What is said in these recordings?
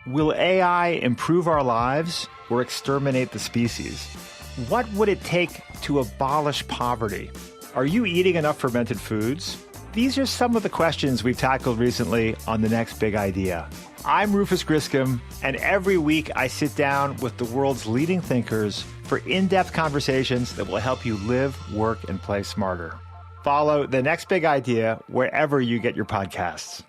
Will AI improve our lives or exterminate the species? What would it take to abolish poverty? Are you eating enough fermented foods? These are some of the questions we've tackled recently on The Next Big Idea. I'm Rufus Griscom, and every week I sit down with the world's leading thinkers for in-depth conversations that will help you live, work, and play smarter. Follow The Next Big Idea wherever you get your podcasts.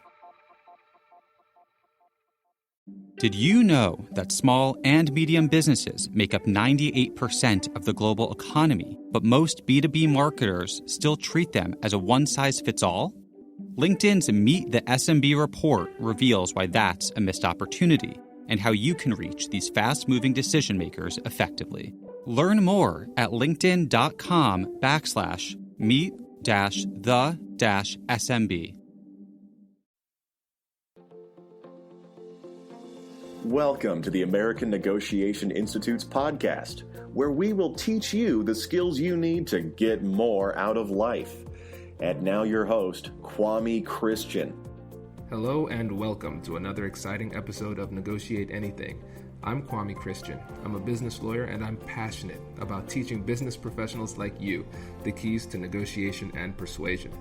Did you know that small and medium businesses make up 98% of the global economy, but most B2B marketers still treat them as a one-size-fits-all? LinkedIn's Meet the SMB report reveals why that's a missed opportunity and how you can reach these fast-moving decision makers effectively. Learn more at linkedin.com/meet-the-SMB. Welcome to the American Negotiation Institute's podcast, where we will teach you the skills you need to get more out of life. And now your host, Kwame Christian. Hello and welcome to another exciting episode of Negotiate Anything. I'm Kwame Christian. I'm a business lawyer and I'm passionate about teaching business professionals like you the keys to negotiation and persuasion.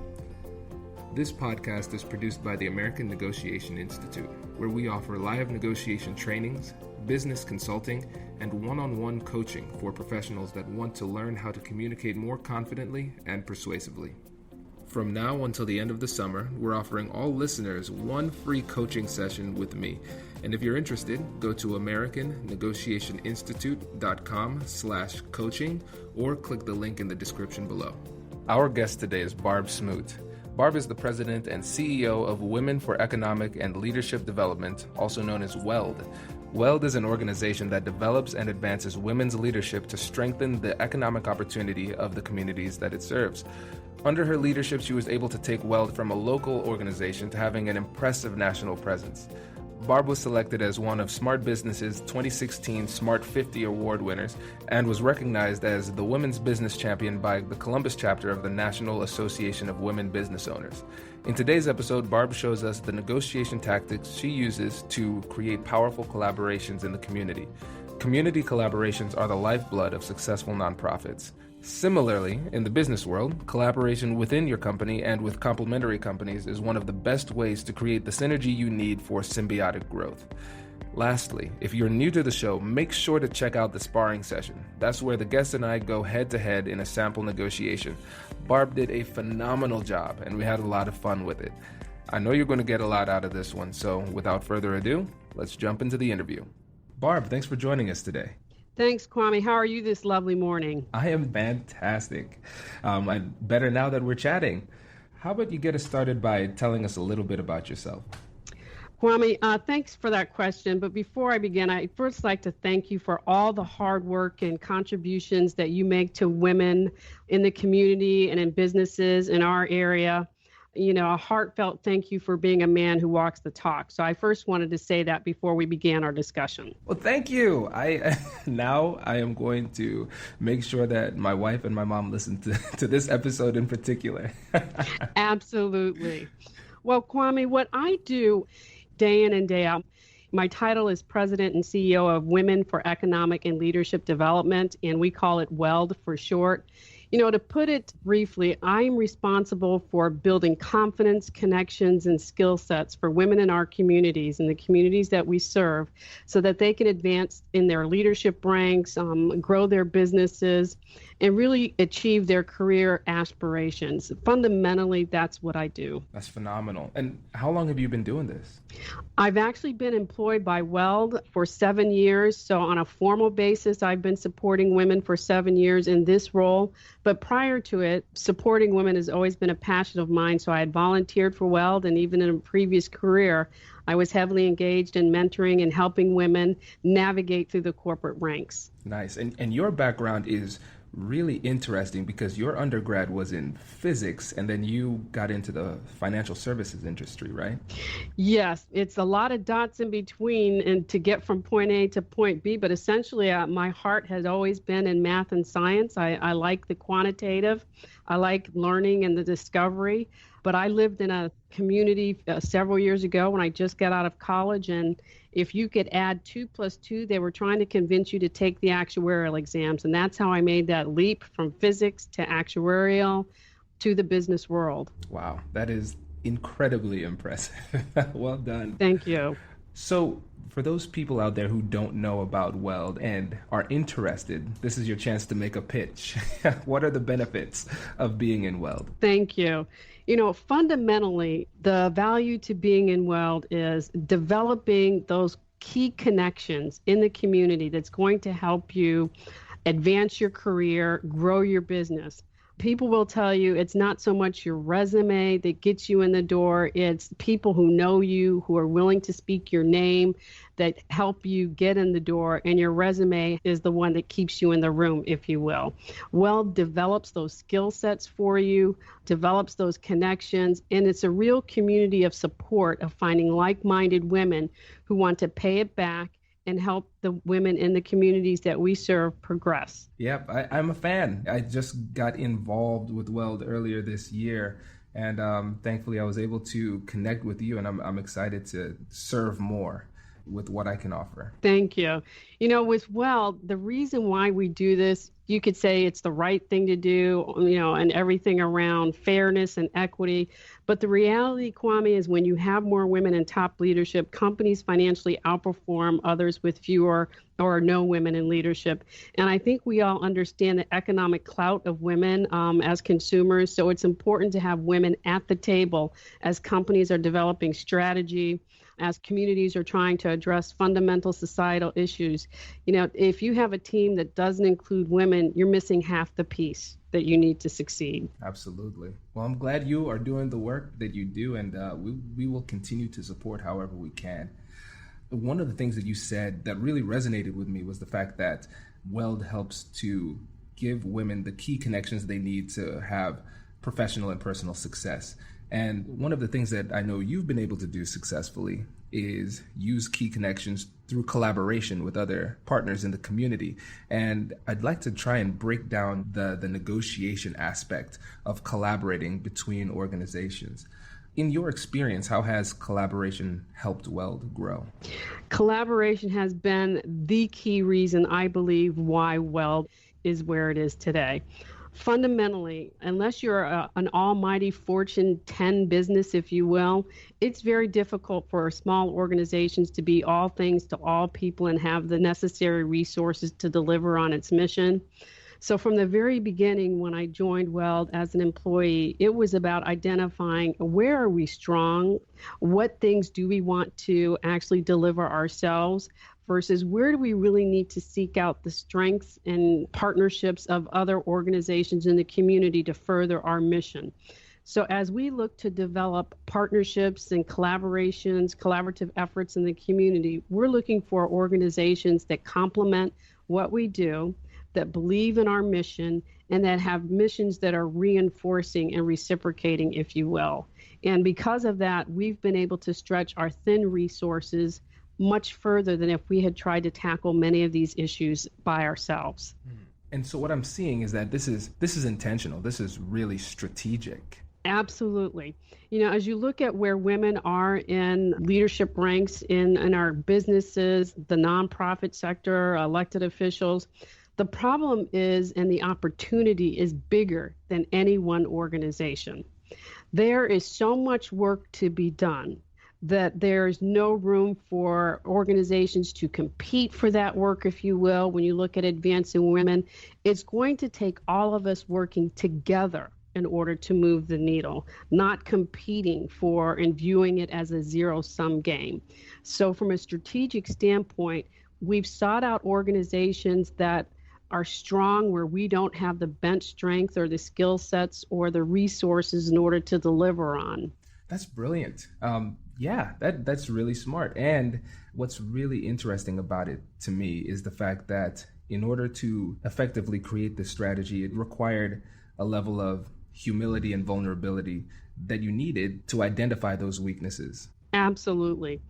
This podcast is produced by the American Negotiation Institute, where we offer live negotiation trainings, business consulting, and one-on-one coaching for professionals that want to learn how to communicate more confidently and persuasively. From now until the end of the summer, we're offering all listeners one free coaching session with me. And if you're interested, go to AmericanNegotiationInstitute.com/coaching or click the link in the description below. Our guest today is Barb Smoot. Barb is the president and CEO of Women for Economic and Leadership Development, also known as WELD. WELD is an organization that develops and advances women's leadership to strengthen the economic opportunity of the communities that it serves. Under her leadership, she was able to take WELD from a local organization to having an impressive national presence. Barb was selected as one of Smart Business's 2016 Smart 50 Award winners and was recognized as the Women's Business Champion by the Columbus chapter of the National Association of Women Business Owners. In today's episode, Barb shows us the negotiation tactics she uses to create powerful collaborations in the community. Community collaborations are the lifeblood of successful nonprofits. Similarly, in the business world, collaboration within your company and with complementary companies is one of the best ways to create the synergy you need for symbiotic growth. Lastly, if you're new to the show, make sure to check out the sparring session. That's where the guest and I go head-to-head in a sample negotiation. Barb did a phenomenal job, and we had a lot of fun with it. I know you're going to get a lot out of this one, so without further ado, let's jump into the interview. Barb, thanks for joining us today. Thanks, Kwame. How are you this lovely morning? I am fantastic. I'm better now that we're chatting. How about you get us started by telling us a little bit about yourself? Kwame, thanks for that question. But before I begin, I'd first like to thank you for all the hard work and contributions that you make to women in the community and in businesses in our area. You know, a heartfelt thank you for being a man who walks the talk. So I first wanted to say that before we began our discussion. Well, thank you. Now I am going to make sure that my wife and my mom listen to this episode in particular. Absolutely. Well, Kwame, what I do day in and day out, my title is President and CEO of Women for Economic and Leadership Development, and we call it WELD for short. You know, to put it briefly, I'm responsible for building confidence, connections, and skill sets for women in our communities and the communities that we serve so that they can advance in their leadership ranks, grow their businesses, and really achieve their career aspirations. Fundamentally, that's what I do. That's phenomenal. And how long have you been doing this? I've actually been employed by WELD for 7 years. So on a formal basis, I've been supporting women for 7 years in this role. But prior to it, supporting women has always been a passion of mine. So I had volunteered for WELD, and even in a previous career, I was heavily engaged in mentoring and helping women navigate through the corporate ranks. Nice. And your background is really interesting because your undergrad was in physics and then you got into the financial services industry, right? Yes, it's a lot of dots in between and to get from point A to point B, but essentially my heart has always been in math and science. I like the quantitative. I like learning and the discovery. But I lived in a community several years ago when I just got out of college, and if you could add 2 plus 2, they were trying to convince you to take the actuarial exams. And that's how I made that leap from physics to actuarial to the business world. Wow, that is incredibly impressive. Well done. Thank you. So for those people out there who don't know about Weld and are interested, this is your chance to make a pitch. What are the benefits of being in Weld? Thank you. Fundamentally, the value to being in Weld is developing those key connections in the community that's going to help you advance your career, grow your business. People will tell you it's not so much your resume that gets you in the door. It's people who know you, who are willing to speak your name, that help you get in the door. And your resume is the one that keeps you in the room, if you will. Weld develops those skill sets for you, develops those connections, and it's a real community of support of finding like-minded women who want to pay it back and help the women in the communities that we serve progress. Yep, I'm a fan. I just got involved with Weld earlier this year, and thankfully I was able to connect with you, and I'm excited to serve more with what I can offer. Thank you. With Weld, the reason why we do this, you could say it's the right thing to do, and everything around fairness and equity. But the reality, Kwame, is when you have more women in top leadership, companies financially outperform others with fewer or no women in leadership. And I think we all understand the economic clout of women as consumers. So it's important to have women at the table as companies are developing strategy, as communities are trying to address fundamental societal issues. If you have a team that doesn't include women, you're missing half the piece that you need to succeed. Absolutely. Well, I'm glad you are doing the work that you do, and we will continue to support however we can. One of the things that you said that really resonated with me was the fact that Weld helps to give women the key connections they need to have professional and personal success. And one of the things that I know you've been able to do successfully is use key connections through collaboration with other partners in the community. And I'd like to try and break down the negotiation aspect of collaborating between organizations. In your experience, how has collaboration helped Weld grow? Collaboration has been the key reason, I believe, why Weld is where it is today. Fundamentally, unless you're an almighty Fortune 10 business, if you will, it's very difficult for small organizations to be all things to all people and have the necessary resources to deliver on its mission. So from the very beginning, when I joined Weld as an employee, it was about identifying where are we strong, what things do we want to actually deliver ourselves, versus where do we really need to seek out the strengths and partnerships of other organizations in the community to further our mission. So as we look to develop partnerships and collaborations, collaborative efforts in the community, we're looking for organizations that complement what we do, that believe in our mission, and that have missions that are reinforcing and reciprocating, if you will. And because of that, we've been able to stretch our thin resources much further than if we had tried to tackle many of these issues by ourselves. And so what I'm seeing is that this is intentional. This is really strategic. Absolutely. As you look at where women are in leadership ranks in our businesses, the nonprofit sector, elected officials, the problem is, and the opportunity is bigger than any one organization. There is so much work to be done that there's no room for organizations to compete for that work, if you will. When you look at advancing women, it's going to take all of us working together in order to move the needle, not competing for and viewing it as a zero-sum game. So from a strategic standpoint, we've sought out organizations that are strong where we don't have the bench strength or the skill sets or the resources in order to deliver on. That's brilliant. That's really smart. And what's really interesting about it to me is the fact that in order to effectively create this strategy, it required a level of humility and vulnerability that you needed to identify those weaknesses. Absolutely.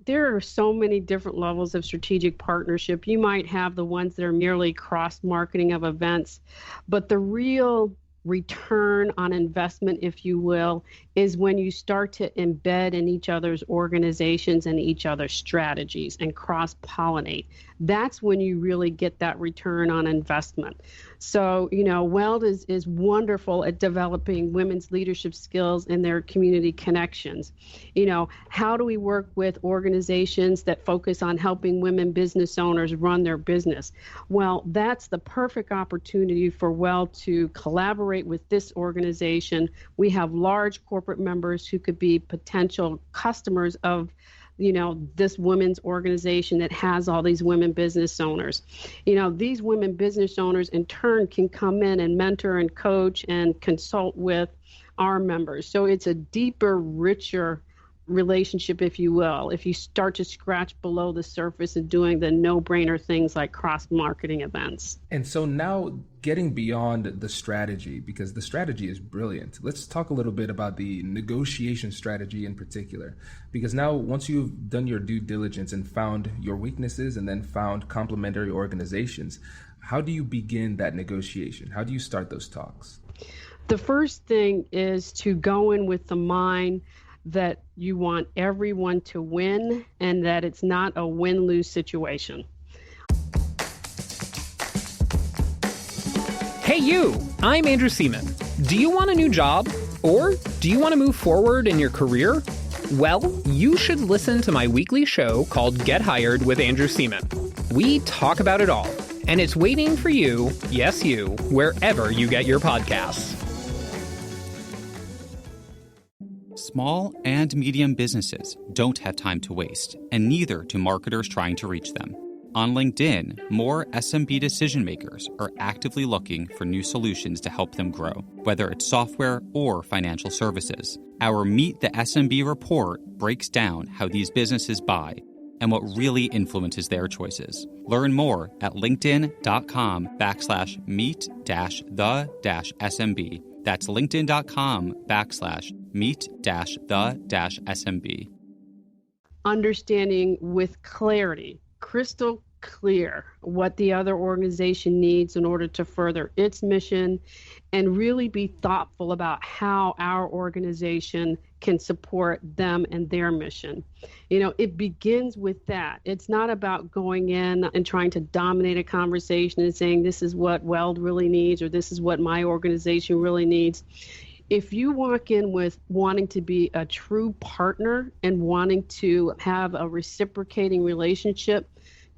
There are so many different levels of strategic partnership. You might have the ones that are merely cross-marketing of events, but the real return on investment, if you will, is when you start to embed in each other's organizations and each other's strategies and cross-pollinate. That's when you really get that return on investment. So, Weld is wonderful at developing women's leadership skills and their community connections. How do we work with organizations that focus on helping women business owners run their business? Well, that's the perfect opportunity for Weld to collaborate with this organization. We have large corporate members who could be potential customers of this women's organization that has all these women business owners. These women business owners in turn can come in and mentor and coach and consult with our members. So it's a deeper, richer relationship, if you will, if you start to scratch below the surface and doing the no-brainer things like cross-marketing events. And so now getting beyond the strategy, because the strategy is brilliant, let's talk a little bit about the negotiation strategy in particular. Because now once you've done your due diligence and found your weaknesses and then found complementary organizations, how do you begin that negotiation? How do you start those talks? The first thing is to go in with the mind that you want everyone to win and that it's not a win-lose situation. Hey you, I'm Andrew Seaman. Do you want a new job? Or do you want to move forward in your career? Well, you should listen to my weekly show called Get Hired with Andrew Seaman. We talk about it all, and it's waiting for you, yes you, wherever you get your podcasts. Small and medium businesses don't have time to waste, and neither do marketers trying to reach them. On LinkedIn, more SMB decision makers are actively looking for new solutions to help them grow, whether it's software or financial services. Our Meet the SMB report breaks down how these businesses buy and what really influences their choices. Learn more at linkedin.com/meet-the-SMB. That's linkedin.com/meet-the-SMB. Understanding with clarity, crystal clear, what the other organization needs in order to further its mission, and really be thoughtful about how our organization can support them and their mission. It begins with that. It's not about going in and trying to dominate a conversation and saying this is what Weld really needs or this is what my organization really needs. If you walk in with wanting to be a true partner and wanting to have a reciprocating relationship,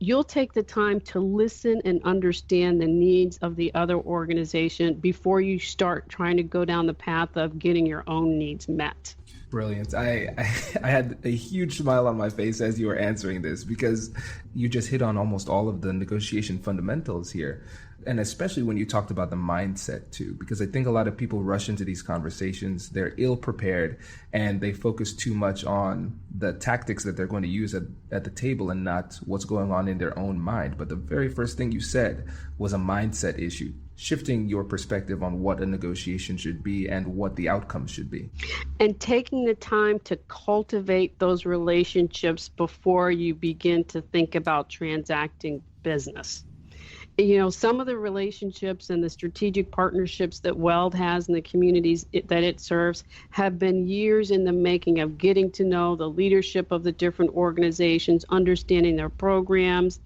you'll take the time to listen and understand the needs of the other organization before you start trying to go down the path of getting your own needs met. Brilliant. I had a huge smile on my face as you were answering this, because you just hit on almost all of the negotiation fundamentals here. And especially when you talked about the mindset too, because I think a lot of people rush into these conversations, they're ill prepared, and they focus too much on the tactics that they're going to use at the table and not what's going on in their own mind. But the very first thing you said was a mindset issue, shifting your perspective on what a negotiation should be and what the outcome should be. And taking the time to cultivate those relationships before you begin to think about transacting business. Some of the relationships and the strategic partnerships that Weld has in the communities that it serves have been years in the making of getting to know the leadership of the different organizations, understanding their programs,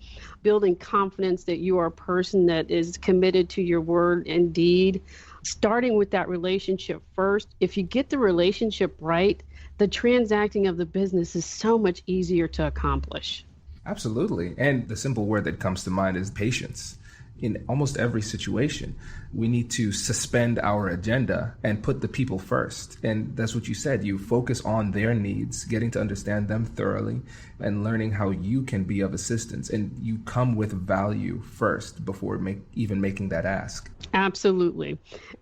building confidence that you are a person that is committed to your word and deed. Starting with that relationship first, if you get the relationship right, the transacting of the business is so much easier to accomplish. Absolutely. And the simple word that comes to mind is patience. In almost every situation, we need to suspend our agenda and put the people first. And that's what you said. You focus on their needs, getting to understand them thoroughly, and learning how you can be of assistance. And you come with value first before even making that ask. Absolutely.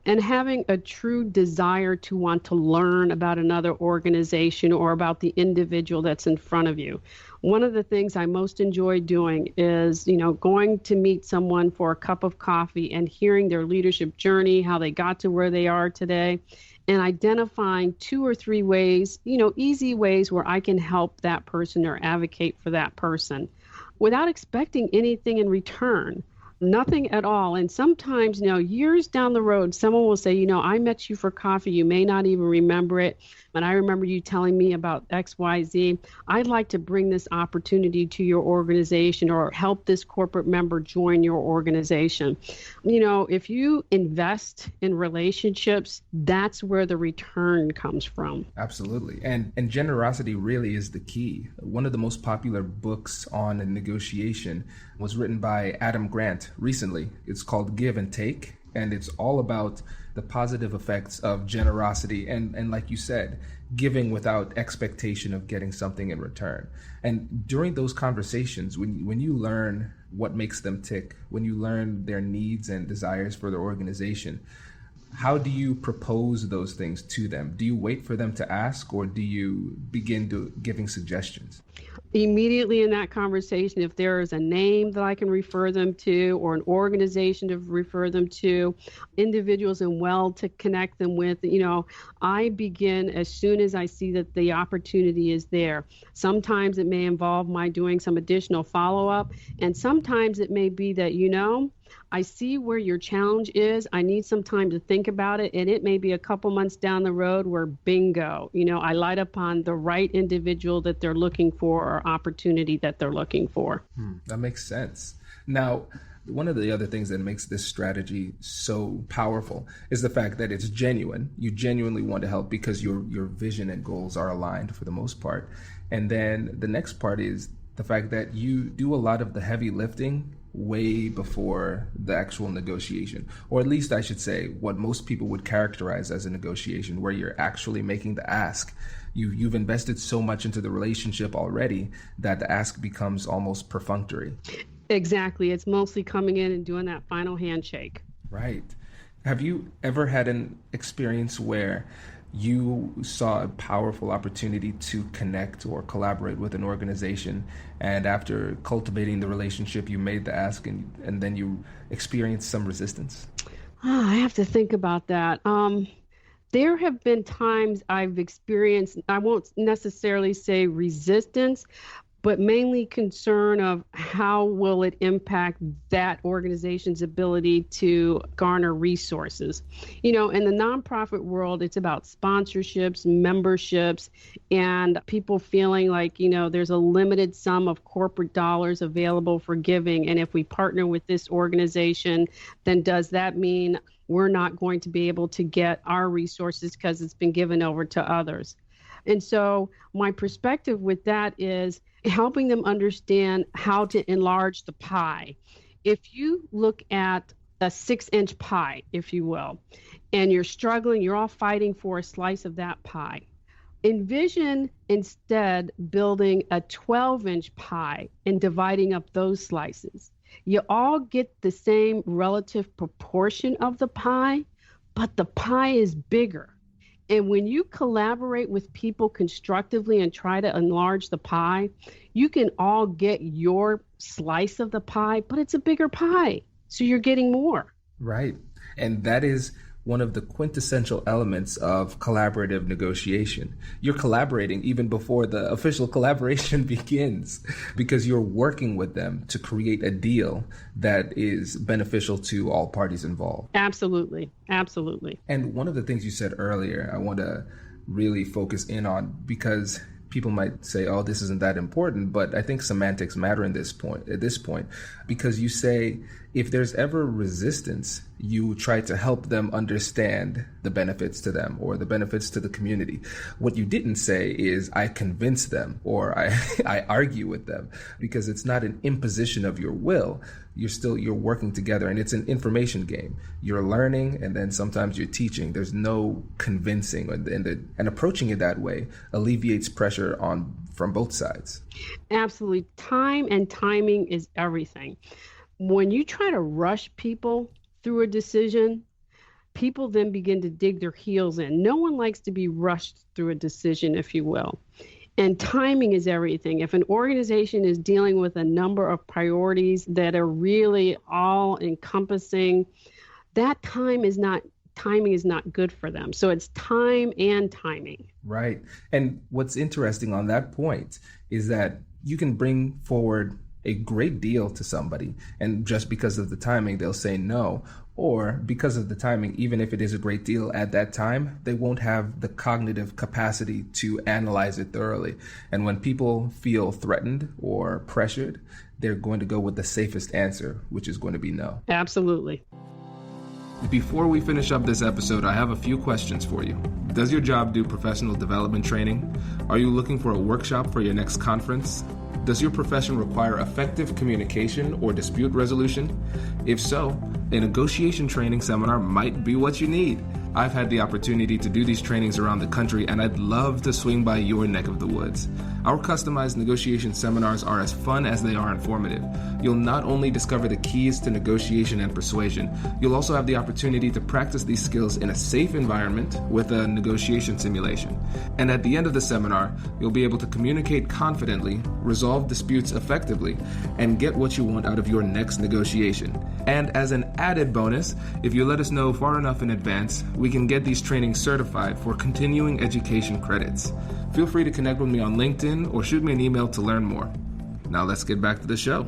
And having a true desire to want to learn about another organization or about the individual that's in front of you. One of the things I most enjoy doing is, going to meet someone for a cup of coffee and hearing their leadership journey, how they got to where they are today, and identifying 2 or 3 ways, easy ways where I can help that person or advocate for that person without expecting anything in return. Nothing at all. And sometimes, years down the road, someone will say, I met you for coffee. You may not even remember it, but I remember you telling me about XYZ. I'd like to bring this opportunity to your organization or help this corporate member join your organization. If you invest in relationships, that's where the return comes from. Absolutely. And generosity really is the key. One of the most popular books on negotiation was written by Adam Grant recently. It's called Give and Take, and it's all about the positive effects of generosity and like you said, giving without expectation of getting something in return. And during those conversations, when you learn what makes them tick, when you learn their needs and desires for their organization, how do you propose those things to them? Do you wait for them to ask, or do you begin giving suggestions? Immediately in that conversation, if there is a name that I can refer them to or an organization to refer them to, individuals and to connect them with, I begin as soon as I see that the opportunity is there. Sometimes it may involve my doing some additional follow-up, and sometimes it may be that, I see where your challenge is. I need some time to think about it. And it may be a couple months down the road where bingo, I light upon the right individual that they're looking for or opportunity that they're looking for. That makes sense. Now, one of the other things that makes this strategy so powerful is the fact that it's genuine. You genuinely want to help because your vision and goals are aligned for the most part. And then the next part is the fact that you do a lot of the heavy lifting way before the actual negotiation, or at least I should say what most people would characterize as a negotiation, where you're actually making the ask. You've invested so much into the relationship already that the ask becomes almost perfunctory. Exactly. It's mostly coming in and doing that final handshake. Right. Have you ever had an experience where you saw a powerful opportunity to connect or collaborate with an organization, and after cultivating the relationship, you made the ask and then you experienced some resistance? I have to think about that. There have been times I've experienced, I won't necessarily say resistance, but mainly concern of how will it impact that organization's ability to garner resources. In the nonprofit world, it's about sponsorships, memberships, and people feeling like, there's a limited sum of corporate dollars available for giving. And if we partner with this organization, then does that mean we're not going to be able to get our resources because it's been given over to others? And so my perspective with that is helping them understand how to enlarge the pie. If you look at a 6-inch pie, if you will, and you're struggling, you're all fighting for a slice of that pie. Envision instead building a 12-inch pie and dividing up those slices. You all get the same relative proportion of the pie, but the pie is bigger. And when you collaborate with people constructively and try to enlarge the pie, you can all get your slice of the pie, but it's a bigger pie. So you're getting more. Right. And that is one of the quintessential elements of collaborative negotiation. You're collaborating even before the official collaboration begins, because you're working with them to create a deal that is beneficial to all parties involved. Absolutely. Absolutely. And one of the things you said earlier, I want to really focus in on, because people might say, oh, this isn't that important, but I think semantics matter at this point, because you say, if there's ever resistance, you try to help them understand the benefits to them or the benefits to the community. What you didn't say is, I convince them or I argue with them, because it's not an imposition of your will. You're working together, and it's an information game. You're learning, and then sometimes you're teaching. There's no convincing, and approaching it that way alleviates pressure from both sides. Absolutely. Time and timing is everything. When you try to rush people through a decision, people then begin to dig their heels in. No one likes to be rushed through a decision, if you will. And timing is everything. If an organization is dealing with a number of priorities that are really all encompassing, that timing is not good for them. So it's time and timing. Right. And what's interesting on that point is that you can bring forward a great deal to somebody, and just because of the timing, they'll say no. Or because of the timing, even if it is a great deal at that time, they won't have the cognitive capacity to analyze it thoroughly. And when people feel threatened or pressured, they're going to go with the safest answer, which is going to be no. Absolutely. Before we finish up this episode, I have a few questions for you. Does your job do professional development training? Are you looking for a workshop for your next conference? Does your profession require effective communication or dispute resolution? If so, a negotiation training seminar might be what you need. I've had the opportunity to do these trainings around the country, and I'd love to swing by your neck of the woods. Our customized negotiation seminars are as fun as they are informative. You'll not only discover the keys to negotiation and persuasion, you'll also have the opportunity to practice these skills in a safe environment with a negotiation simulation. And at the end of the seminar, you'll be able to communicate confidently, resolve disputes effectively, and get what you want out of your next negotiation. And as an added bonus, if you let us know far enough in advance, we can get these trainings certified for continuing education credits. Feel free to connect with me on LinkedIn or shoot me an email to learn more. Now let's get back to the show.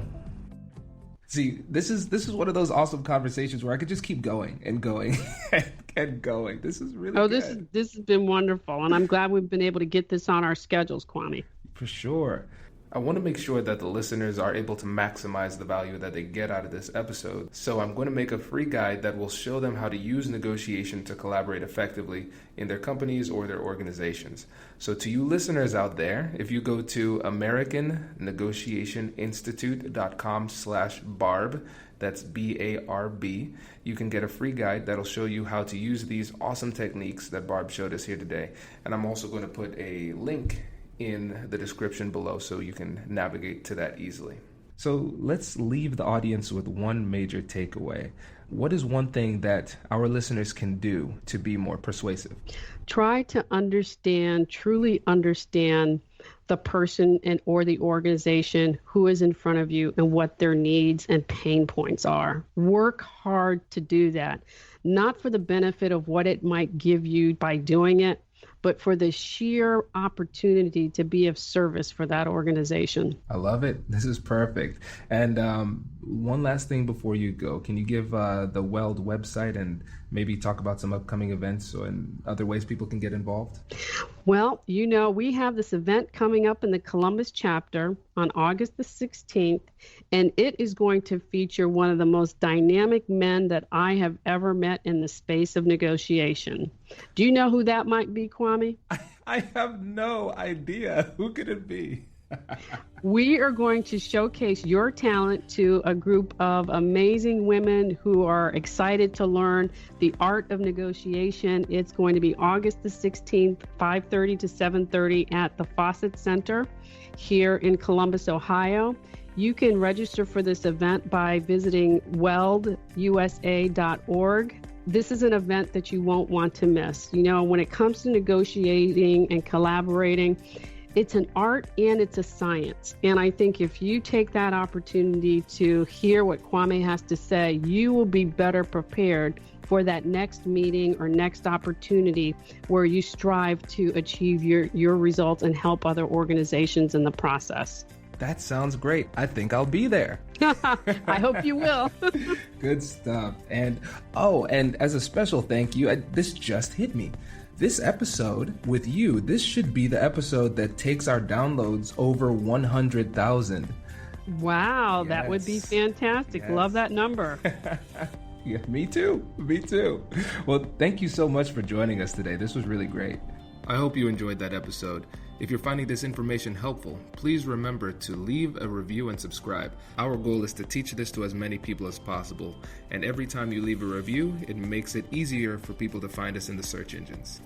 See, this is one of those awesome conversations where I could just keep going and going and going. This is really good. This has been wonderful, and I'm glad we've been able to get this on our schedules, Kwame. For sure. I want to make sure that the listeners are able to maximize the value that they get out of this episode. So I'm going to make a free guide that will show them how to use negotiation to collaborate effectively in their companies or their organizations. So to you listeners out there, if you go to AmericanNegotiationInstitute.com/Barb, that's BARB, you can get a free guide that'll show you how to use these awesome techniques that Barb showed us here today. And I'm also going to put a link in the description below so you can navigate to that easily. So let's leave the audience with one major takeaway. What is one thing that our listeners can do to be more persuasive? Try to truly understand the person or the organization who is in front of you and what their needs and pain points are. Work hard to do that, not for the benefit of what it might give you by doing it, but for the sheer opportunity to be of service for that organization. I love it. This is perfect. And one last thing before you go, can you give the Weld website and maybe talk about some upcoming events and other ways people can get involved? Well, we have this event coming up in the Columbus chapter on August the 16th, and it is going to feature one of the most dynamic men that I have ever met in the space of negotiation. Do you know who that might be, Kwame? I have no idea. Who could it be? We are going to showcase your talent to a group of amazing women who are excited to learn the art of negotiation. It's going to be August the 16th, 5:30 to 7:30 at the Fawcett Center here in Columbus, Ohio. You can register for this event by visiting weldusa.org. This is an event that you won't want to miss. When it comes to negotiating and collaborating, it's an art and it's a science. And I think if you take that opportunity to hear what Kwame has to say, you will be better prepared for that next meeting or next opportunity where you strive to achieve your results and help other organizations in the process. That sounds great. I think I'll be there. I hope you will. Good stuff. And as a special thank you, this just hit me. This episode with you, this should be the episode that takes our downloads over 100,000. Wow, Yes. That would be fantastic. Yes. Love that number. Yeah, me too. Well, thank you so much for joining us today. This was really great. I hope you enjoyed that episode. If you're finding this information helpful, please remember to leave a review and subscribe. Our goal is to teach this to as many people as possible, and every time you leave a review, it makes it easier for people to find us in the search engines.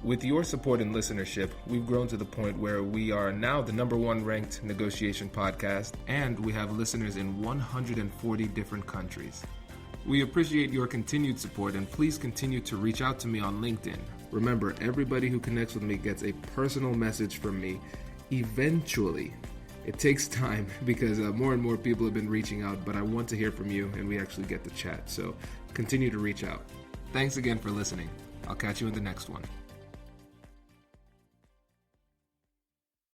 With your support and listenership, we've grown to the point where we are now the #1 ranked negotiation podcast, and we have listeners in 140 different countries. We appreciate your continued support, and please continue to reach out to me on LinkedIn. Remember, everybody who connects with me gets a personal message from me eventually. It takes time because more and more people have been reaching out, but I want to hear from you and we actually get to chat. So continue to reach out. Thanks again for listening. I'll catch you in the next one.